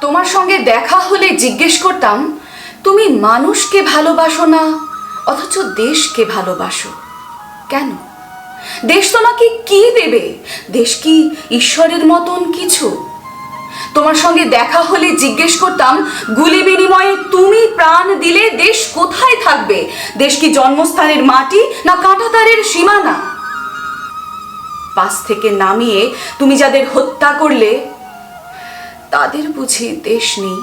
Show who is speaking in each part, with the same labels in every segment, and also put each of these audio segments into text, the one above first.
Speaker 1: তোমার সঙ্গে দেখা হলে জিজ্ঞেস করতাম, তুমি মানুষকে ভালোবাসো না অথচ দেশকে ভালোবাসো কেন? দেশ তোমাকে কি দেবে? দেশ কি ঈশ্বরের মতন কিছু? তোমার সঙ্গে দেখা হলে জিজ্ঞেস করতাম, গুলি বিনিময়ে তুমি প্রাণ দিলে দেশ কোথায় থাকবে? দেশ কি জন্মস্থানের মাটি না কাঁটাতারের সীমানা? পাশ থেকে নামিয়ে তুমি যাদের হত্যা করলে তাদের বুঝি দেশ নেই?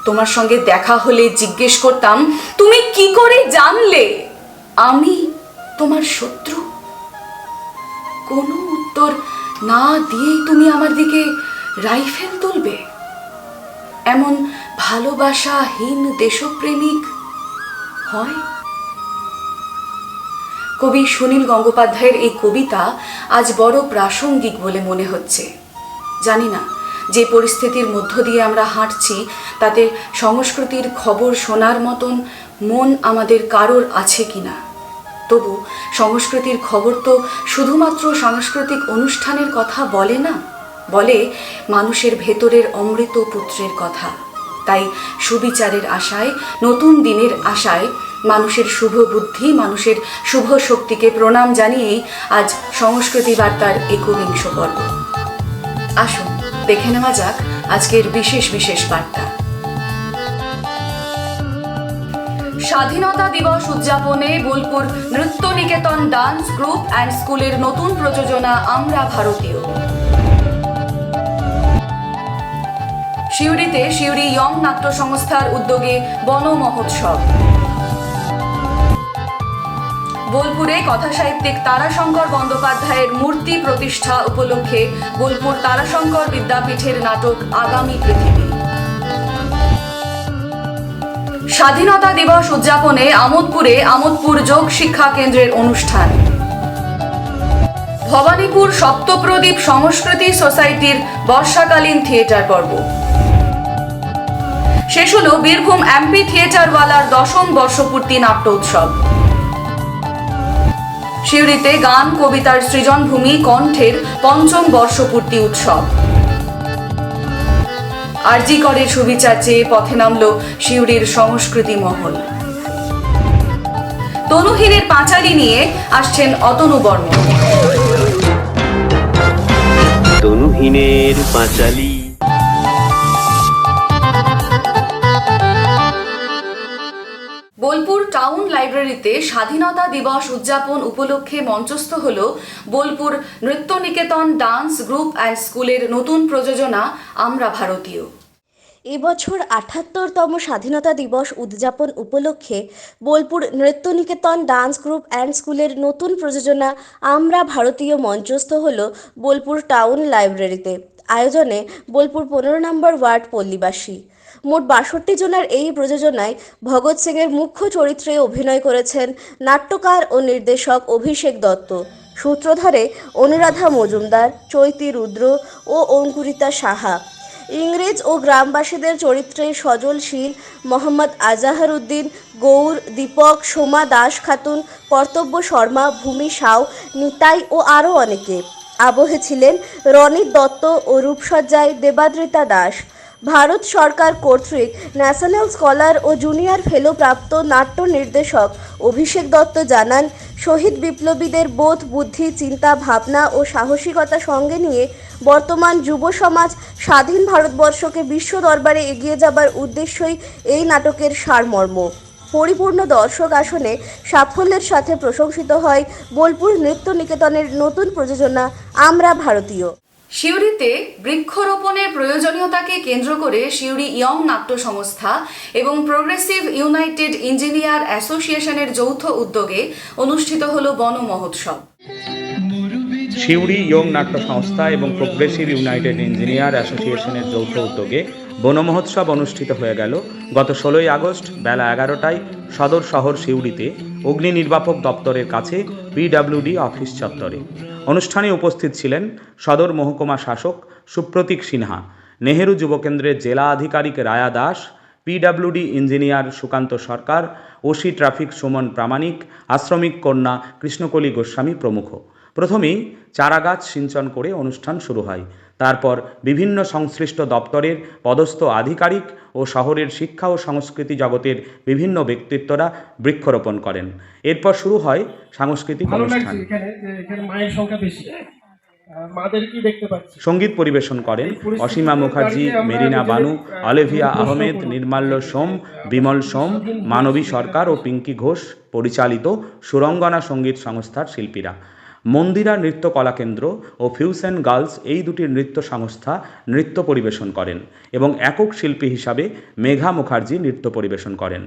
Speaker 1: তোমার সঙ্গে দেখা হলে জিজ্ঞেস করতাম, তুমি কি করে জানলে আমি তোমার শত্রু? কোনো উত্তর না দিয়েই তুমি আমার দিকে রাইফেল তুলবে? এমন ভালোবাসাহীন দেশপ্রেমিক হয়? কবি সুনীল গঙ্গোপাধ্যায়ের এই কবিতা আজ বড় প্রাসঙ্গিক বলে মনে হচ্ছে। জানি না যে পরিস্থিতির মধ্য দিয়ে আমরা হাঁটছি তাতে সংস্কৃতির খবর শোনার মতন মন আমাদের কারোর আছে কিনা। তবু সংস্কৃতির খবর তো শুধুমাত্র সাংস্কৃতিক অনুষ্ঠানের কথা বলে না, বলে মানুষের ভেতরের অমৃত পুত্রের কথা। তাই সুবিচারের আশায়, নতুন দিনের আশায়, মানুষের শুভ বুদ্ধি, মানুষের শুভ শক্তিকে প্রণাম জানিয়েই আজ সংস্কৃতি বার্তার একবিংশ পর্ব। আসুন দেখে নেওয়া যাক আজকের বিশেষ বিশেষ বার্তা। স্বাধীনতা দিবস উদযাপনে বোলপুর নৃত্য নিকেতন ডান্স গ্রুপ অ্যান্ড স্কুলের নতুন প্রযোজনা আমরা ভারতীয়। সিউড়িতে সিউড়ি ইয়ং নাট্য সংস্থার উদ্যোগে বন মহোৎসব। বোলপুরে কথাসাহিত্যিক তারাশঙ্কর বন্দ্যোপাধ্যায়ের মূর্তি প্রতিষ্ঠা উপলক্ষে বোলপুর তারাশঙ্কর বিদ্যাপীঠের নাটক আগামী পৃথিবী। স্বাধীনতা দিবস উদযাপনে আমোদপুরে আমোদপুর যোগ শিক্ষা কেন্দ্রের অনুষ্ঠান। ভবানীপুর সপ্তপ্রদীপ সংস্কৃতি সোসাইটির বর্ষাকালীন থিয়েটার পর্ব। শেষ হল বীরভূম এমপি থিয়েটারওয়ালার 10ম বর্ষপূর্তি নাট্য উৎসব। সিউড়িতে গান কবিতার সৃজনভূমি কণ্ঠের 5ম বর্ষপূর্তি উৎসব। আরজি করের সুবিচার চেয়ে পথে নামল সিউড়ির সংস্কৃতি মহল। তনুহীনের পাঁচালী নিয়ে আসছেন অতনু বর্মন।
Speaker 2: তনুহীনের পাঁচালী।
Speaker 1: বোলপুর টাউন লাইব্রেরিতে স্বাধীনতা দিবস উদযাপন উপলক্ষে মঞ্চস্থ হল বোলপুর নৃত্য নিকেতন ডান্স গ্রুপ অ্যান্ড স্কুলের নতুন প্রযোজনা আমরা ভারতীয়।
Speaker 3: এবছর ৭৮তম স্বাধীনতা দিবস উদযাপন উপলক্ষে বোলপুর নৃত্য নিকেতন ডান্স গ্রুপ অ্যান্ড স্কুলের নতুন প্রযোজনা আমরা ভারতীয় মঞ্চস্থ হল বোলপুর টাউন লাইব্রেরিতে। আয়োজনে বোলপুর 15 নম্বর ওয়ার্ড পল্লীবাসী। মোট ৬২ জনের এই প্রযোজনায় ভগৎ সিংয়ের মুখ্য চরিত্রে অভিনয় করেছেন নাট্যকার ও নির্দেশক অভিষেক দত্ত। সূত্রধরে অনুরাধা মজুমদার, চৈতি রুদ্র ও অঙ্কুরিতা সাহা। ইংরেজ ও গ্রামবাসীদের চরিত্রে সজল শীল, মোহাম্মদ আজাহার উদ্দিন, গৌর, দীপক, সোমা দাস খাতুন, কর্তব্য শর্মা, ভূমি সাউ, নিতাই ও আরও অনেকে। আবহে ছিলেন রনিত দত্ত ও রূপসজ্জায় দেবাদ্রিতা দাস। ভারত সরকার কর্তৃক ন্যাশনাল স্কলার ও জুনিয়র ফেলো প্রাপ্ত নাট্য নির্দেশক অভিষেক দত্ত জানান, শহীদ বিপ্লবীদের বোধ, বুদ্ধি, চিন্তা, ভাবনা ও সাহসিকতা সঙ্গে নিয়ে বর্তমান যুব সমাজ স্বাধীন ভারতবর্ষকে বিশ্ব দরবারে এগিয়ে যাবার উদ্দেশ্যই এই নাটকের সারমর্ম। পরিপূর্ণ দর্শক আসনে সাফল্যের সাথে প্রশংসিত হয় বোলপুর নৃত্য নিকেতনের নতুন প্রযোজনা আমরা ভারতীয়।
Speaker 1: সিউড়িতে বৃক্ষরোপণের প্রয়োজনীয়তাকে কেন্দ্র করে সিউড়ি ইয়ং নাট্য সংস্থা এবং প্রোগ্রেসিভ ইউনাইটেড ইঞ্জিনিয়ার অ্যাসোসিয়েশনের যৌথ উদ্যোগে অনুষ্ঠিত হল বন মহোৎসব।
Speaker 4: সিউড়ি ইয়ং নাট্য সংস্থা এবং প্রোগ্রেসিভ ইউনাইটেড ইঞ্জিনিয়ার অ্যাসোসিয়েশনের যৌথ উদ্যোগে বন মহোৎসব অনুষ্ঠিত হয়ে গেল গত 16ই আগস্ট বেলা 11টায় সদর শহর সিউড়িতে অগ্নি নির্বাপক দপ্তরের কাছে পিডব্লিউডি অফিস চত্বরে। অনুষ্ঠানে উপস্থিত ছিলেন সদর মহকুমা শাসক সুপ্রতীক সিনহা, নেহেরু যুবকেন্দ্রের জেলা আধিকারিক রায়া দাস, পিডব্লিউডি ইঞ্জিনিয়ার সুকান্ত সরকার, ওসি ট্রাফিক সুমন প্রামাণিক, আশ্রমিক কন্যা কৃষ্ণকলি গোস্বামী প্রমুখ। প্রথমেই চারাগাছ সিঞ্চন করে অনুষ্ঠান শুরু হয়। তারপর বিভিন্ন সংশ্লিষ্ট দপ্তরের পদস্থ আধিকারিক ও শহরের শিক্ষা ও সংস্কৃতি জগতের বিভিন্ন ব্যক্তিত্বরা বৃক্ষরোপণ করেন। এরপর শুরু হয় সাংস্কৃতিক অনুষ্ঠান। সঙ্গীত পরিবেশন করেন অসীমা মুখার্জি, মেরিনা বানু, অলিভিয়া আহমেদ, নির্মাল্য সোম, বিমল সোম, মানবী সরকার ও পিঙ্কি ঘোষ পরিচালিত সুরঙ্গনা সঙ্গীত সংস্থার শিল্পীরা। মন্দিরা নৃত্য কলাকেন্দ্র ও ফিউশন গার্লস এই দুটি নৃত্য সংস্থা নৃত্য পরিবেশন করেন এবং একক শিল্পী হিসাবে মেঘা মুখার্জি নৃত্য পরিবেশন করেন।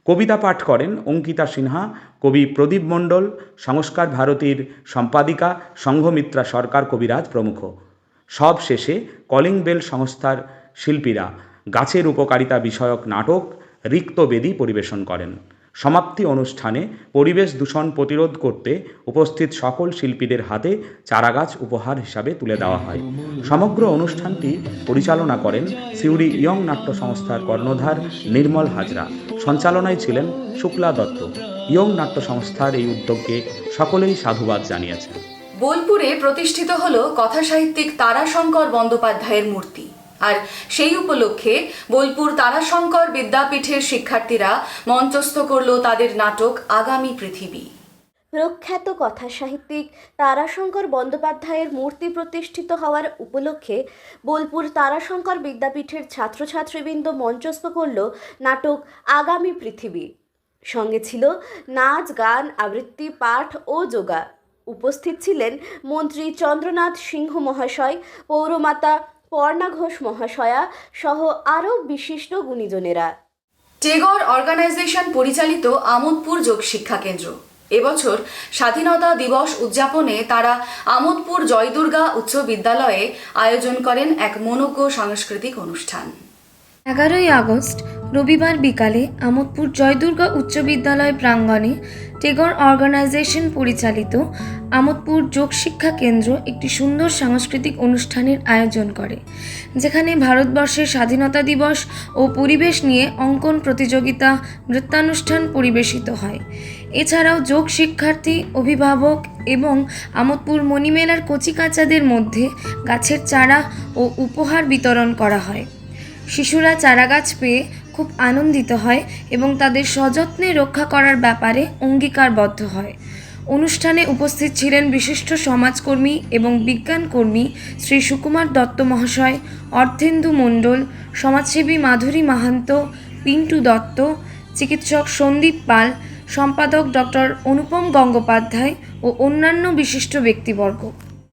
Speaker 4: কবিতা পাঠ করেন অঙ্কিতা সিনহা, কবি প্রদীপ মণ্ডল, সংস্কার ভারতীর সম্পাদিকা সংঘমিত্রা সরকার কবিরাজ প্রমুখ। সব শেষে কলিং বেল সংস্থার শিল্পীরা গাছের উপকারিতা বিষয়ক নাটক রিক্ত বেদী পরিবেশন করেন। সমাপ্তি অনুষ্ঠানে পরিবেশ দূষণ প্রতিরোধ করতে উপস্থিত সকল শিল্পীদের হাতে চারাগাছ উপহার হিসাবে তুলে দেওয়া হয়। সমগ্র অনুষ্ঠানটি পরিচালনা করেন সিউড়ি ইয়ং নাট্য সংস্থার কর্ণধার নির্মল হাজরা। সঞ্চালনায় ছিলেন শুক্লা দত্ত। ইয়ং নাট্য সংস্থার এই উদ্যোগকে সকলেই সাধুবাদ জানিয়েছেন।
Speaker 1: বোলপুরে প্রতিষ্ঠিত হল কথাসাহিত্যিক তারাশঙ্কর বন্দ্যোপাধ্যায়ের মূর্তি। আর সেই উপলক্ষে বোলপুর তারাশঙ্কর বিদ্যাপীঠের শিক্ষার্থীরা মঞ্চস্থ করল তাদের নাটক আগামী পৃথিবী।
Speaker 3: প্রখ্যাত কথাসাহিত্যিক তারাশঙ্কর বন্দ্যোপাধ্যায়ের মূর্তি প্রতিষ্ঠিত হওয়ার উপলক্ষে বোলপুর তারাশঙ্কর বিদ্যাপীঠের ছাত্রছাত্রীবৃন্দ মঞ্চস্থ করল নাটক আগামী পৃথিবী। সঙ্গে ছিল নাচ, গান, আবৃত্তি, পাঠ ও যোগা। উপস্থিত ছিলেন মন্ত্রী চন্দ্রনাথ সিংহ মহাশয়, পৌরমাতা পর্ণা ঘোষ মহাশয়া সহ আরও বিশিষ্ট গুণীজনেরা।
Speaker 1: টেগর অর্গানাইজেশন পরিচালিত আমোদপুর যোগ শিক্ষা কেন্দ্র এবছর স্বাধীনতা দিবস উদযাপনে তারা আমোদপুর জয়দুর্গা উচ্চ বিদ্যালয়ে আয়োজন করেন এক মনোজ্ঞ সাংস্কৃতিক অনুষ্ঠান।
Speaker 5: 11ই আগস্ট রবিবার বিকালে আমোদপুর জয়দুর্গা উচ্চ বিদ্যালয় প্রাঙ্গণে টেগর অর্গানাইজেশন পরিচালিত আমোদপুর যোগ শিক্ষা কেন্দ্র একটি সুন্দর সাংস্কৃতিক অনুষ্ঠানের আয়োজন করে, যেখানে ভারতবর্ষের স্বাধীনতা দিবস ও পরিবেশ নিয়ে অঙ্কন প্রতিযোগিতা, নৃত্যানুষ্ঠান পরিবেশিত হয়। এছাড়াও যোগ শিক্ষার্থী, অভিভাবক এবং আমোদপুর মণিমেলার কচিকাঁচাদের মধ্যে গাছের চারা ও উপহার বিতরণ করা হয়। শিশুরা চারাগাছ পেয়ে খুব আনন্দিত হয় এবং তাদের সযত্নে রক্ষা করার ব্যাপারে অঙ্গীকারবদ্ধ হয়। অনুষ্ঠানে উপস্থিত ছিলেন বিশিষ্ট সমাজকর্মী এবং বিজ্ঞানকর্মী শ্রী সুকুমার দত্ত মহাশয়, অর্ধেন্দু মণ্ডল, সমাজসেবী মাধুরী মাহান্ত, পিন্টু দত্ত, চিকিৎসক সন্দীপ পাল, সম্পাদক ডক্টর অনুপম গঙ্গোপাধ্যায় ও অন্যান্য বিশিষ্ট ব্যক্তিবর্গ।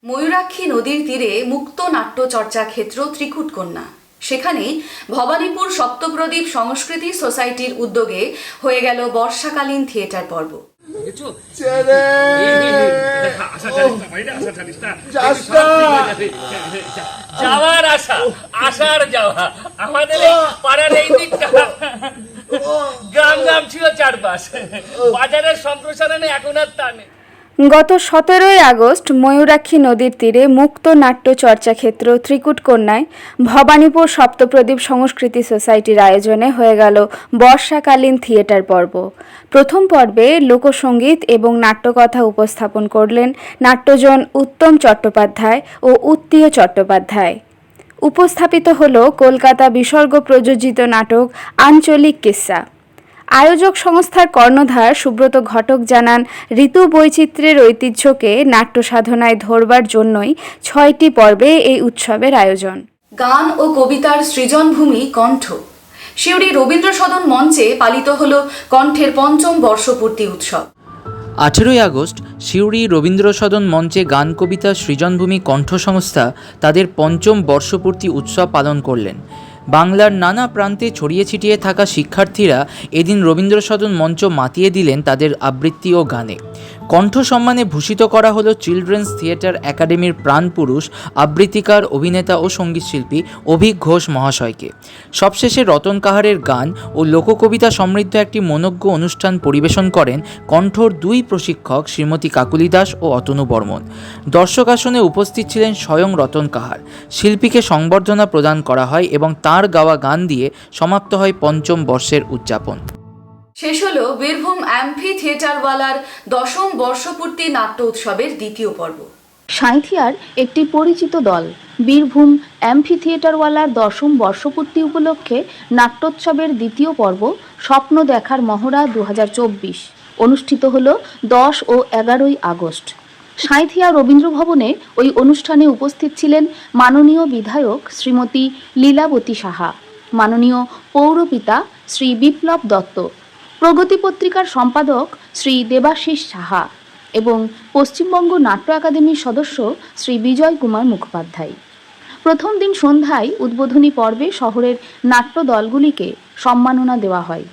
Speaker 1: ময়ূরাক্ষী নদীর তীরে মুক্ত নাট্য চর্চা ক্ষেত্র ত্রিকুটকন্যা, সেখানে ভবানীপুর সপ্তপ্রদীপ সংস্কৃতি সোসাইটির উদ্যোগে হয়ে গেল বর্ষাকালীন থিয়েটার পর্ব।
Speaker 6: যাওয়ার আশা, আশার যাওয়া আমাদের পাড়ার এই দিকটা গ্রাম ছিল চারপাশ, বাজারের সম্প্রসারণে এখন আর তা নেই।
Speaker 7: গত 17ই আগস্ট ময়ূরাক্ষী নদীর তীরে মুক্ত নাট্য চর্চা ক্ষেত্র ত্রিকুটকন্যায় ভবানীপুর সপ্তপ্রদীপ সংস্কৃতি সোসাইটির আয়োজনে হয়ে গেল বর্ষাকালীন থিয়েটার পর্ব। প্রথম পর্বে লোকসঙ্গীত এবং নাট্যকথা উপস্থাপন করলেন নাট্যজন উত্তম চট্টোপাধ্যায় ও উত্তীয় চট্টোপাধ্যায়। উপস্থাপিত হল কলকাতা বিসর্গ প্রযোজিত নাটক আঞ্চলিক কিস্সা। আয়োজক সংস্থার কর্ণধার সুব্রত ঘটক জানান, ঋতু বৈচিত্র্যের ঐতিহ্যকে নাট্য সাধনায় ধরবার জন্যই 6টি পর্বে এই উৎসবের আয়োজন।
Speaker 1: গান ও কবিতার সৃজনভূমি কণ্ঠ। সিউড়ি রবীন্দ্র সদন মঞ্চে পালিত হল কণ্ঠের 5ম বর্ষপূর্তি উৎসব।
Speaker 8: 18ই আগস্ট সিউড়ি রবীন্দ্র সদন মঞ্চে গান কবিতা সৃজনভূমি কণ্ঠ সংস্থা তাদের ৫ম বর্ষপূর্তি উৎসব পালন করলেন। বাংলার নানা প্রান্তে ছড়িয়ে ছিটিয়ে থাকা শিক্ষার্থীরা এদিন রবীন্দ্র সদন মঞ্চ মাতিয়ে দিলেন তাদের আবৃত্তি ও গানে। কণ্ঠ সম্মানে ভূষিত করা হলো চিলড্রেন্স থিয়েটার একাডেমির প্রাণপুরুষ আবৃত্তিকার, অভিনেতা ও সঙ্গীতশিল্পী অভিক ঘোষ মহাশয়কে। সবশেষে রতন কাহারের গান ও লোককবিতা সমৃদ্ধ একটি মনোজ্ঞ অনুষ্ঠান পরিবেশন করেন কণ্ঠর 2 প্রশিক্ষক শ্রীমতী কাকুলি দাস ও অতনু বর্মন। দর্শক আসনে উপস্থিত ছিলেন স্বয়ং রতন কাহার। শিল্পীকে সংবর্ধনা প্রদান করা হয় এবং তাঁর গাওয়া গান দিয়ে সমাপ্ত হয় 5ম বর্ষের উদযাপন।
Speaker 1: শেষ হলো বীরভূম অ্যাম্ফি থিয়েটারওয়ালার 10ম বর্ষপূর্তি নাট্য উৎসবের দ্বিতীয় পর্ব।
Speaker 9: সাঁইথিয়ার একটি পরিচিত দল বীরভূম অ্যাম্ফি থিয়েটারওয়ালার 10ম বর্ষপূর্তি উপলক্ষে নাট্যোৎসবের দ্বিতীয় পর্ব স্বপ্ন দেখার মহড়া 2024 অনুষ্ঠিত হল 10 ও 11ই আগস্ট। সাঁইথিয়া রবীন্দ্র ভবনে ওই অনুষ্ঠানে উপস্থিত ছিলেন মাননীয় বিধায়ক শ্রীমতী লীলাবতী সাহা, মাননীয় পৌরপিতা শ্রী বিপ্লব দত্ত, প্রগতি পত্রিকার সম্পাদক শ্রী দেবাশিস সাহা এবং পশ্চিমবঙ্গ নাট্য একাডেমির সদস্য শ্রী বিজয় কুমার মুখোপাধ্যায়। প্রথম দিন সন্ধ্যায় উদ্বোধনী পর্বে শহরের নাট্য দলগুলিকে সম্মাননা দেওয়া হয়।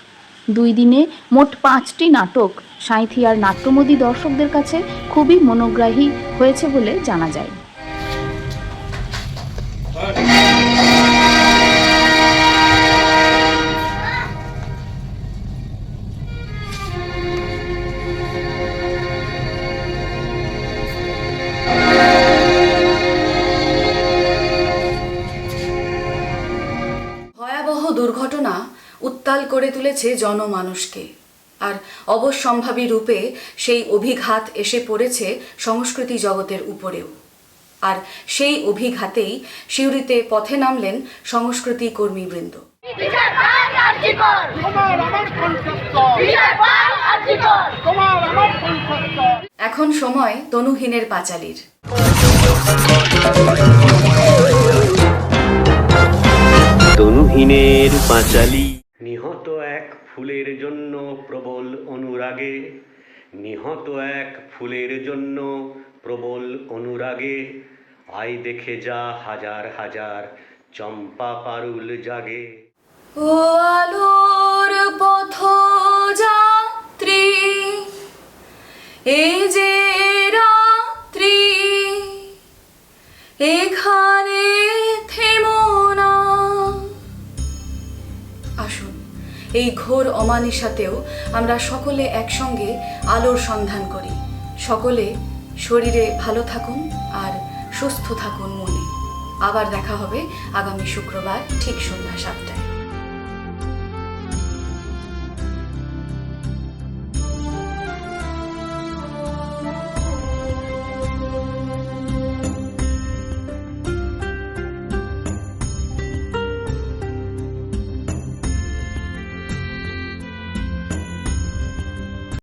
Speaker 9: 2 দিনে মোট 5টি নাটক সাঁইথিয়ার নাট্যমোদী দর্শকদের কাছে খুবই মনোগ্রাহী হয়েছে বলে জানা যায়।
Speaker 1: ভয়াবহ দুর্ঘটনা উত্তাল করে তুলেছে জনমানুষকে, আর অবশ্যম্ভাবী রূপে সেই অভিঘাত এসে পড়েছে সংস্কৃতি জগতের উপরেও। আর সেই অভিঘাতেই সিউড়িতে পথে নামলেন সংস্কৃতি কর্মীবৃন্দ। এখন সময় তনুহীনের পাঁচালীর।
Speaker 2: তনুহীনের পাঁচালী। নিহত এক ফুলের জন্য প্রবল অনুরাগে, নিহত এক ফুলের জন্য প্রবল অনুরাগে, আয় দেখে যা হাজার হাজার চম্পা পারুল জাগে।
Speaker 1: ও আলোর পথযাত্রী, এই যে রাত্রি, এখানে থেমো না। আসুন এই ঘোর অমানিসাতেও আমরা সকলে একসঙ্গে আলোর সন্ধান করি। সকলে শরীরে ভালো থাকুন আর সুস্থ থাকুন মনে। আবার দেখা হবে আগামী শুক্রবার ঠিক সন্ধ্যা 7টায়।